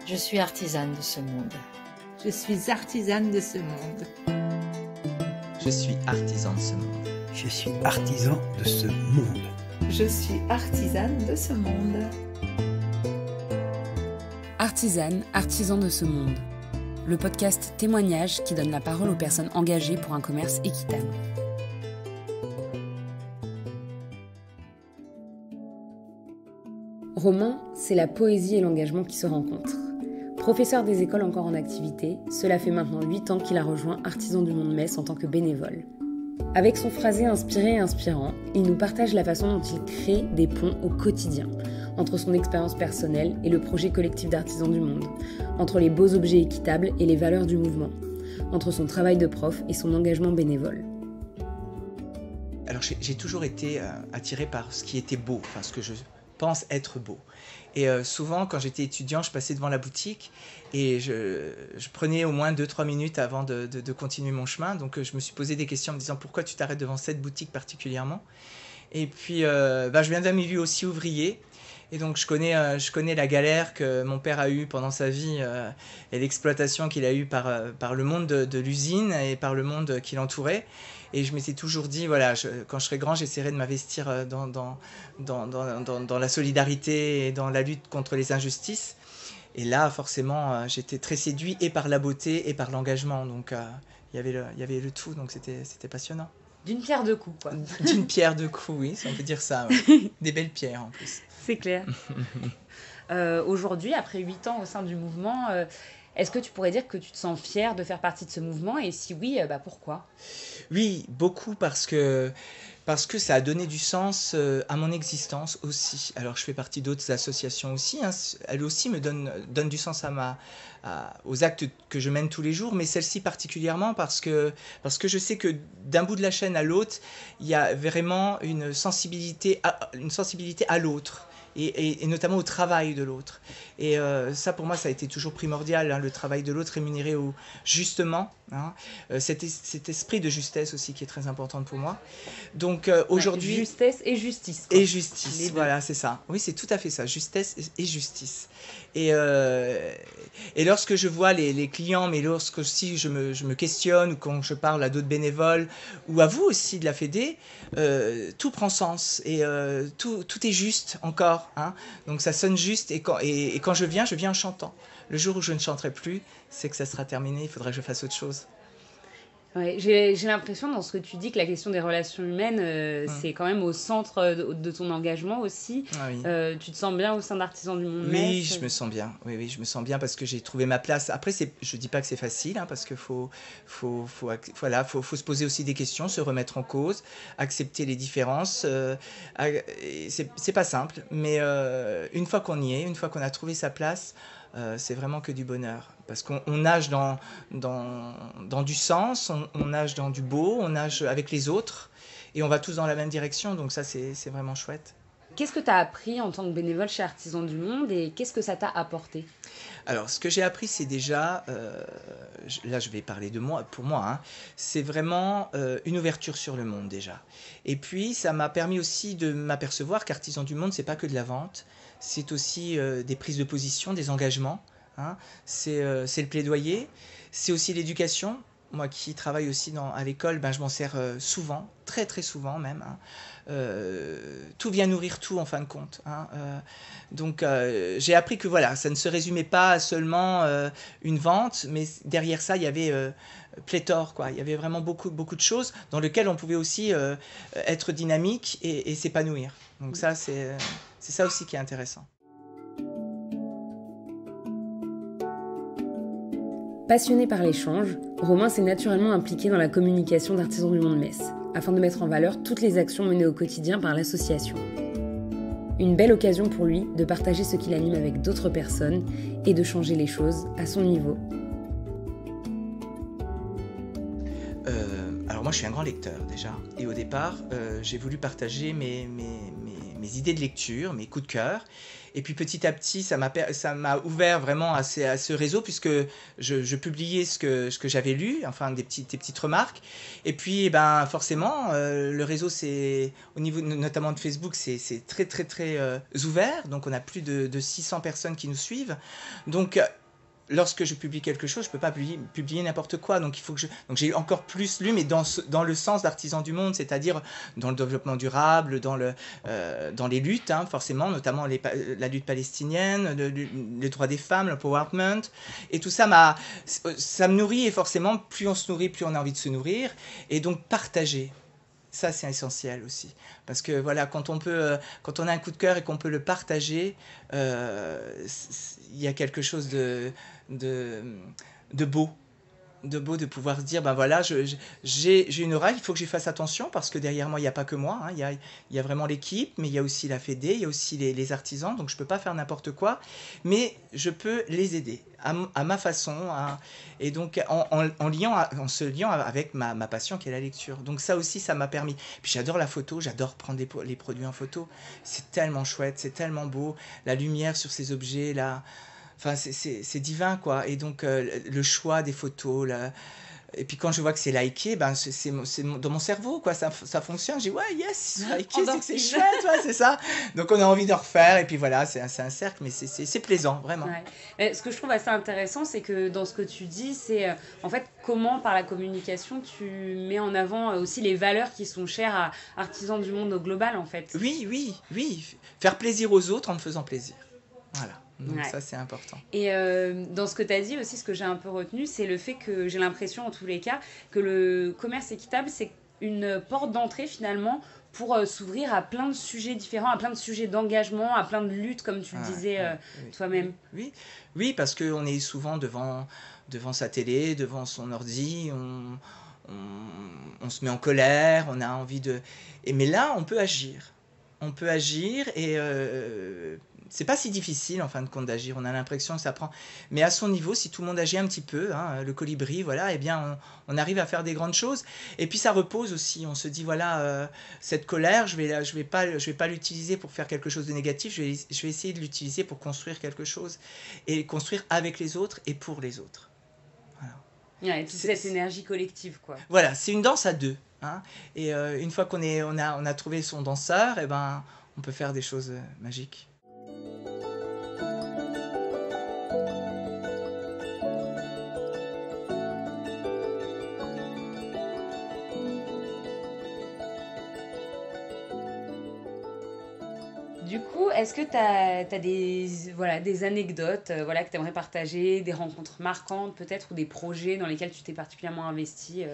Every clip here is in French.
Je suis artisane de ce monde. Je suis artisane de ce monde. Je suis artisan de ce monde. Je suis artisan de ce monde. Je suis artisane de ce monde. Artisane, artisan de ce monde. Le podcast témoignage qui donne la parole aux personnes engagées pour un commerce équitable. Romain, c'est la poésie et l'engagement qui se rencontrent. Professeur des écoles encore en activité, cela fait maintenant 8 ans qu'il a rejoint Artisans du Monde Metz en tant que bénévole. Avec son phrasé inspiré et inspirant, il nous partage la façon dont il crée des ponts au quotidien, entre son expérience personnelle et le projet collectif d'Artisans du Monde, entre les beaux objets équitables et les valeurs du mouvement, entre son travail de prof et son engagement bénévole. Alors j'ai toujours été attiré par ce qui était beau, enfin ce que je pense être beau. Et souvent, quand j'étais étudiant, je passais devant la boutique et je prenais au moins 2-3 minutes avant de continuer mon chemin. Donc je me suis posé des questions en me disant pourquoi tu t'arrêtes devant cette boutique particulièrement. Et puis je viens d'un milieu aussi ouvrier. Et donc je connais la galère que mon père a eue pendant sa vie et l'exploitation qu'il a eue par le monde de l'usine et par le monde qui l'entourait. Et je m'étais toujours dit, voilà, quand je serai grand, j'essaierai de m'investir dans la solidarité et dans la lutte contre les injustices. Et là, forcément, j'étais très séduit et par la beauté et par l'engagement. Donc il y avait le tout, donc c'était passionnant. D'une pierre deux coups, quoi. D'une pierre deux coups, oui, si on peut dire ça. Ouais. Des belles pierres, en plus. C'est clair. Aujourd'hui, après 8 ans au sein du mouvement, est-ce que tu pourrais dire que tu te sens fière de faire partie de ce mouvement? Et si oui, pourquoi? Oui, beaucoup, parce que ça a donné du sens à mon existence aussi. Alors, je fais partie d'autres associations aussi. Hein. Elles aussi me donnent du sens aux actes que je mène tous les jours, mais celle-ci particulièrement parce que je sais que d'un bout de la chaîne à l'autre, il y a vraiment une sensibilité à l'autre. Et notamment au travail de l'autre. Et ça, pour moi, ça a été toujours primordial, hein, le travail de l'autre rémunéré justement. Hein, cet esprit de justesse aussi qui est très important pour moi. Donc aujourd'hui... Justesse et justice. Quoi. Et justice, voilà, c'est ça. Oui, c'est tout à fait ça, justesse et justice. Et lorsque je vois les clients, mais lorsque aussi je me questionne, ou quand je parle à d'autres bénévoles, ou à vous aussi de la Fédé, tout prend sens et tout est juste encore. Hein. Donc ça sonne juste et quand je viens en chantant. Le jour où je ne chanterai plus, c'est que ça sera terminé, il faudra que je fasse autre chose. Ouais, j'ai l'impression dans ce que tu dis que la question des relations humaines, c'est quand même au centre de ton engagement aussi. Ah oui. Tu te sens bien au sein d'Artisans du Monde Metz? Oui, je me sens bien. Oui, je me sens bien parce que j'ai trouvé ma place. Après, je dis pas que c'est facile, hein, parce qu'il faut se poser aussi des questions, se remettre en cause, accepter les différences. C'est pas simple, mais une fois qu'on y est, une fois qu'on a trouvé sa place, c'est vraiment que du bonheur. Parce qu'on nage dans du sens, on nage dans du beau, on nage avec les autres et on va tous dans la même direction. Donc ça, c'est vraiment chouette. Qu'est-ce que tu as appris en tant que bénévole chez Artisans du Monde et qu'est-ce que ça t'a apporté? Alors, ce que j'ai appris, c'est déjà, là je vais parler de moi, pour moi, hein, c'est vraiment une ouverture sur le monde déjà. Et puis, ça m'a permis aussi de m'apercevoir qu'Artisans du Monde, c'est pas que de la vente, c'est aussi des prises de position, des engagements, hein, c'est le plaidoyer, c'est aussi l'éducation. Moi qui travaille aussi à l'école, je m'en sers souvent, très très souvent même. Hein. Tout vient nourrir tout en fin de compte. Hein. Donc j'ai appris que voilà, ça ne se résumait pas à seulement une vente, mais derrière ça il y avait pléthore, quoi. Il y avait vraiment beaucoup de choses dans lesquelles on pouvait aussi être dynamique et s'épanouir. Donc ça c'est ça aussi qui est intéressant. Passionné par l'échange, Romain s'est naturellement impliqué dans la communication d'Artisans du Monde Metz, afin de mettre en valeur toutes les actions menées au quotidien par l'association. Une belle occasion pour lui de partager ce qui l'anime avec d'autres personnes et de changer les choses à son niveau. Alors moi je suis un grand lecteur déjà, et au départ j'ai voulu partager mes idées de lecture, mes coups de cœur. Et puis petit à petit, ça m'a ouvert vraiment à ce réseau, puisque je publiais ce que j'avais lu, enfin des petites remarques. Et puis forcément, le réseau, au niveau notamment de Facebook, c'est très très très ouvert. Donc on a plus de 600 personnes qui nous suivent. Donc lorsque je publie quelque chose, je ne peux pas publier n'importe quoi. Donc, donc j'ai encore plus lu, mais dans le sens d'Artisans du Monde, c'est-à-dire dans le développement durable, dans les luttes, hein, forcément, notamment la lutte palestinienne, les droits des femmes, l'empowerment. Et tout ça, ça me nourrit, et forcément, plus on se nourrit, plus on a envie de se nourrir. Et donc, partager. Ça, c'est essentiel aussi. Parce que voilà, quand on a un coup de cœur et qu'on peut le partager, il y a quelque chose de beau. De pouvoir se dire, ben voilà, j'ai une oreille, il faut que j'y fasse attention, parce que derrière moi, il n'y a pas que moi, hein, il y a vraiment l'équipe, mais il y a aussi la Fédé, il y a aussi les artisans, donc je ne peux pas faire n'importe quoi, mais je peux les aider à ma façon, et donc en se liant avec ma passion qui est la lecture. Donc ça aussi, ça m'a permis. Puis j'adore la photo, j'adore prendre les produits en photo, c'est tellement chouette, c'est tellement beau, la lumière sur ces objets, là. Enfin, c'est divin, quoi. Et donc, le choix des photos, et puis quand je vois que c'est liké, c'est dans mon cerveau, quoi. Ça fonctionne. Je dis, ouais, yes, liké, c'est chouette, ouais, c'est ça. Donc, on a envie de refaire. Et puis voilà, c'est un cercle, mais c'est plaisant, vraiment. Ouais. Ce que je trouve assez intéressant, c'est que dans ce que tu dis, c'est en fait comment, par la communication, tu mets en avant aussi les valeurs qui sont chères à Artisans du Monde au global, en fait. Oui. Faire plaisir aux autres en me faisant plaisir. Voilà. Donc ça, c'est important. Et dans ce que tu as dit aussi, ce que j'ai un peu retenu, c'est le fait que j'ai l'impression, en tous les cas, que le commerce équitable, c'est une porte d'entrée, finalement, pour s'ouvrir à plein de sujets différents, à plein de sujets d'engagement, à plein de luttes, comme tu le disais toi-même. Oui, parce qu'on est souvent devant sa télé, devant son ordi, on se met en colère, on a envie de... Mais là, on peut agir. Et... c'est pas si difficile en fin de compte d'agir, on a l'impression que ça prend, mais à son niveau, si tout le monde agit un petit peu, hein, le colibri, voilà, eh bien on arrive à faire des grandes choses. Et puis ça repose aussi, on se dit voilà, cette colère, je vais pas l'utiliser pour faire quelque chose de négatif, je vais essayer de l'utiliser pour construire quelque chose, et construire avec les autres et pour les autres. Voilà. Toute cette énergie collective, quoi. Voilà, c'est une danse à deux, hein, et une fois qu'on a trouvé son danseur, eh ben on peut faire des choses magiques. Du coup, est-ce que tu as des anecdotes que tu aimerais partager, des rencontres marquantes peut-être, ou des projets dans lesquels tu t'es particulièrement investi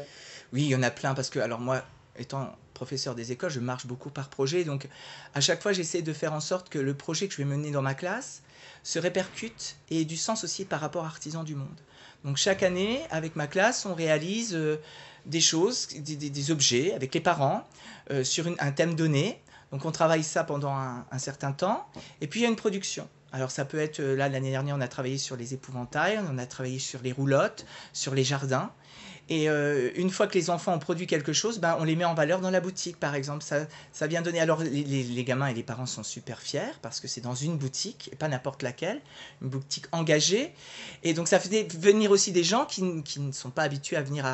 Oui, il y en a plein, parce que alors moi, étant professeur des écoles, je marche beaucoup par projet, donc à chaque fois, j'essaie de faire en sorte que le projet que je vais mener dans ma classe se répercute et ait du sens aussi par rapport à Artisans du Monde. Donc chaque année, avec ma classe, on réalise des choses, des objets avec les parents sur un thème donné. Donc on travaille ça pendant un certain temps, et puis il y a une production. Alors ça peut être, là l'année dernière, on a travaillé sur les épouvantails, on a travaillé sur les roulottes, sur les jardins. Et une fois que les enfants ont produit quelque chose, on les met en valeur dans la boutique, par exemple. Ça vient donner... Alors, les gamins et les parents sont super fiers, parce que c'est dans une boutique, et pas n'importe laquelle, une boutique engagée. Et donc, ça fait venir aussi des gens qui ne sont pas habitués à venir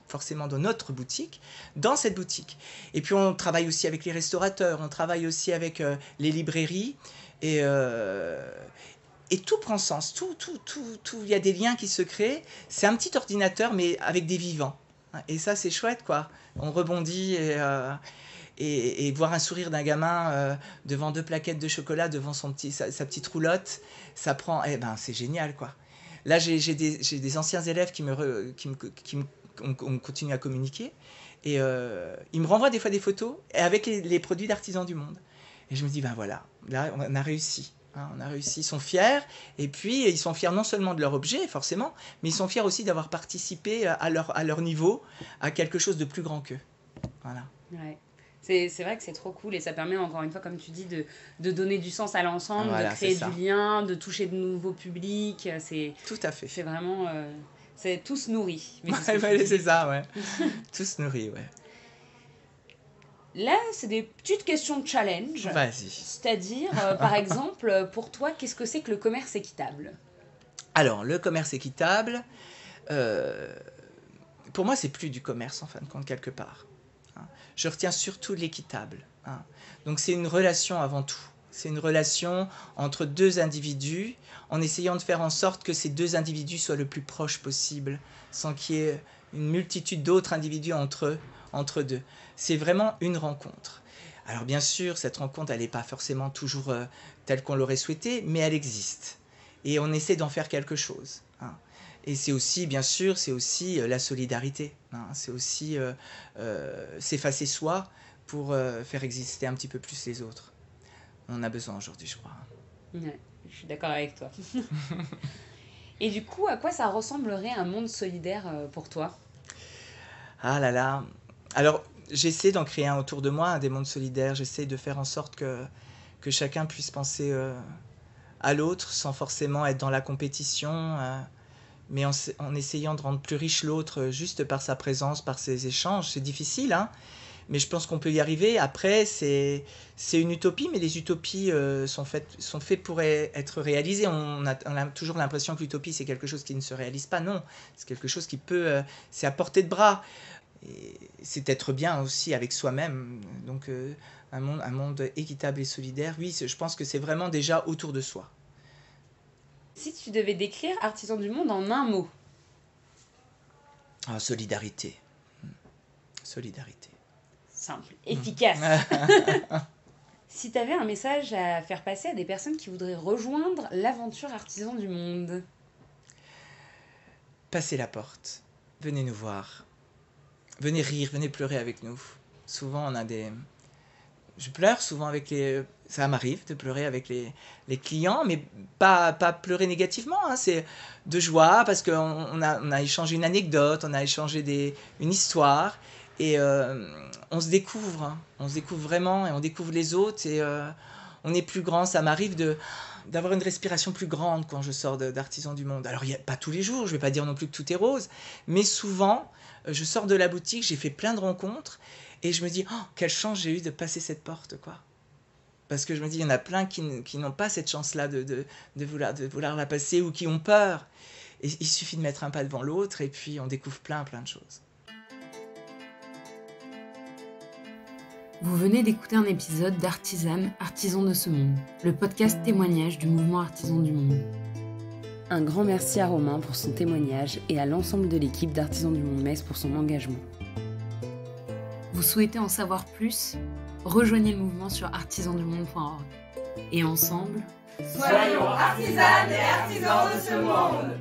forcément dans notre boutique, dans cette boutique. Et puis, on travaille aussi avec les restaurateurs, on travaille aussi avec les librairies, et tout prend sens, il y a des liens qui se créent. C'est un petit ordinateur, mais avec des vivants. Et ça, c'est chouette, quoi. On rebondit, et voir un sourire d'un gamin devant 2 plaquettes de chocolat, devant sa petite roulotte, ça prend... c'est génial, quoi. Là, j'ai des anciens élèves on continue à communiquer, et ils me renvoient des fois des photos avec les produits d'Artisans du Monde. Et je me dis, voilà, là, on a réussi. On a réussi, ils sont fiers, et puis ils sont fiers non seulement de leur objet, forcément, mais ils sont fiers aussi d'avoir participé à leur niveau à quelque chose de plus grand qu'eux. Voilà. Ouais. C'est vrai que c'est trop cool, et ça permet, encore une fois, comme tu dis, de donner du sens à l'ensemble, de créer du lien, de toucher de nouveaux publics. Tout à fait. C'est vraiment... c'est tous nourris. C'est ça, ouais. Tous nourris, ouais. Là, c'est des petites questions de challenge. Vas-y. C'est-à-dire, par exemple, pour toi, qu'est-ce que c'est que le commerce équitable? Alors, le commerce équitable, pour moi, c'est plus du commerce, en fin de compte, quelque part. Hein. Je retiens surtout l'équitable. Hein. Donc, c'est une relation avant tout. C'est une relation entre deux individus, en essayant de faire en sorte que ces deux individus soient le plus proches possible, sans qu'il y ait une multitude d'autres individus entre deux. C'est vraiment une rencontre. Alors bien sûr, cette rencontre, elle n'est pas forcément toujours telle qu'on l'aurait souhaité, mais elle existe. Et on essaie d'en faire quelque chose. Hein. Et c'est aussi, bien sûr, c'est aussi la solidarité. Hein. C'est aussi s'effacer soi pour faire exister un petit peu plus les autres. On en a besoin aujourd'hui, je crois. Ouais, je suis d'accord avec toi. Et du coup, à quoi ça ressemblerait un monde solidaire pour toi? Ah là là. Alors, j'essaie d'en créer un autour de moi, des mondes solidaires. J'essaie de faire en sorte que chacun puisse penser à l'autre sans forcément être dans la compétition, mais en essayant de rendre plus riche l'autre juste par sa présence, par ses échanges. C'est difficile, hein, mais je pense qu'on peut y arriver. Après, c'est une utopie, mais les utopies sont faites pour être réalisées. On a toujours l'impression que l'utopie, c'est quelque chose qui ne se réalise pas. Non, c'est quelque chose qui peut... c'est à portée de bras. Et c'est être bien aussi avec soi-même. Donc, un monde équitable et solidaire, oui, je pense que c'est vraiment déjà autour de soi. Si tu devais décrire Artisans du Monde en un mot? Ah, solidarité. Solidarité. Simple, efficace. Si tu avais un message à faire passer à des personnes qui voudraient rejoindre l'aventure Artisans du Monde? Passez la porte. Venez nous voir. Venez rire, venez pleurer avec nous. Souvent, on a des... Je pleure souvent avec les... Ça m'arrive de pleurer avec les clients, mais pas pleurer négativement. Hein. C'est de joie parce qu'on a échangé une anecdote, on a échangé une histoire. Et on se découvre. Hein. On se découvre vraiment et on découvre les autres. Et on est plus grand. Ça m'arrive d'avoir une respiration plus grande quand je sors d'Artisans du Monde. Alors, pas tous les jours, je ne vais pas dire non plus que tout est rose, mais souvent... Je sors de la boutique, j'ai fait plein de rencontres et je me dis, oh, quelle chance j'ai eu de passer cette porte, quoi. Parce que je me dis, il y en a plein qui n'ont pas cette chance-là de vouloir la passer ou qui ont peur. Et il suffit de mettre un pas devant l'autre et puis on découvre plein de choses. Vous venez d'écouter un épisode d'Artisanes, Artisans de ce monde, le podcast témoignage du mouvement Artisans du Monde. Un grand merci à Romain pour son témoignage et à l'ensemble de l'équipe d'Artisans du Monde Metz pour son engagement. Vous souhaitez en savoir plus? Rejoignez le mouvement sur artisansdumonde.org. Et ensemble, soyons artisanes et artisans de ce monde!